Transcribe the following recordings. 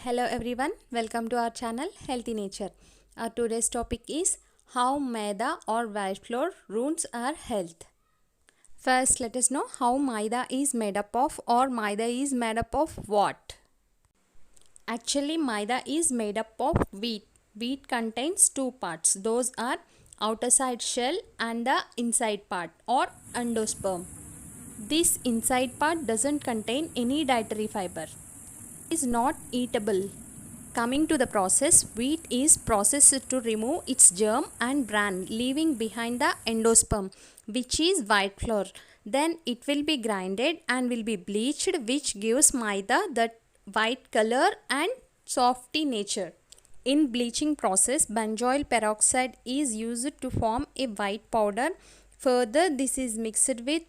Hello everyone, welcome to our channel Healthy Nature. Our today's topic is how maida or white flour ruins our health. First, let us know how maida is made up of, or maida is made up of what. Actually, maida is made up of wheat. Wheat contains two parts. Those are outer side shell and the inside part or endosperm. This inside part doesn't contain any dietary fiber. Is not eatable. Coming to the process, wheat is processed to remove its germ and bran, leaving behind the endosperm, which is white flour. Then it will be grinded and will be bleached, which gives maida that white color and softy nature. In bleaching process, benzoyl peroxide is used to form a white powder. Further, this is mixed with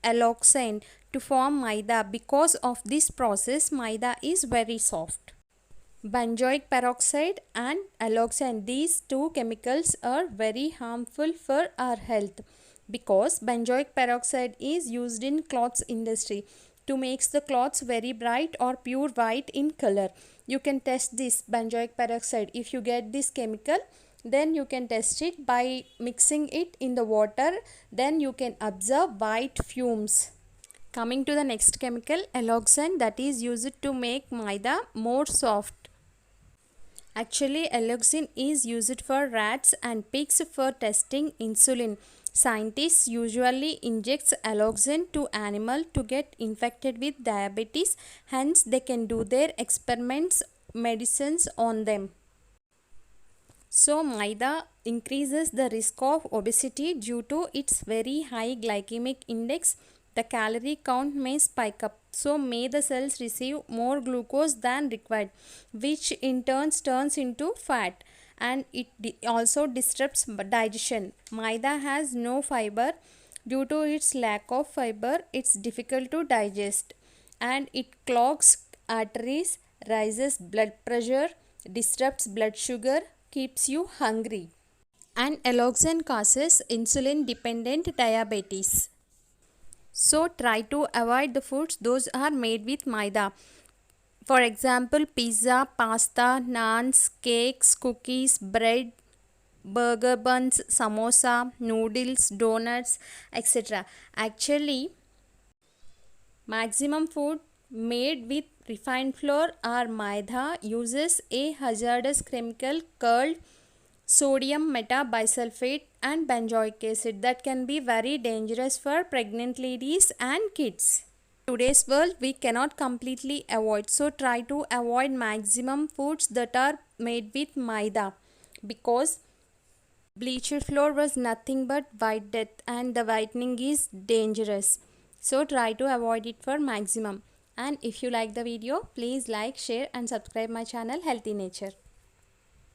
alloxane to form maida. Because of this process, maida is very soft. Benzoic peroxide and alloxane, these two chemicals are very harmful for our health because benzoic peroxide is used in clothes industry to make the clothes very bright or pure white in color. You can test this benzoic peroxide. If you get this chemical, then you can test it by mixing it in the water. Then you can observe white fumes. Coming to the next chemical, alloxane, that is used to make maida more soft. Actually, alloxane is used for rats and pigs for testing insulin. Scientists usually inject alloxane to animals to get infected with diabetes. Hence, they can do their experiments, medicines on them. So, maida increases the risk of obesity due to its very high glycemic index. The calorie count may spike up. So, may the cells receive more glucose than required, which in turn turns into fat, and it also disrupts digestion. Maida has no fiber. Due to its lack of fiber, it's difficult to digest, and it clogs arteries, raises blood pressure, disrupts blood sugar, keeps you hungry. And alloxane causes insulin dependent diabetes. So try to avoid the foods those are made with maida. For example, pizza, pasta, naans, cakes, cookies, bread, burger buns, samosa, noodles, donuts, etc. Actually, maximum food made with refined flour or maida uses a hazardous chemical called sodium metabisulfate and benzoic acid that can be very dangerous for pregnant ladies and kids. Today's world, we cannot completely avoid, so try to avoid maximum foods that are made with maida, because bleached flour was nothing but white death and the whitening is dangerous. So try to avoid it for maximum. And if you like the video, please like, share and subscribe my channel Healthy Nature.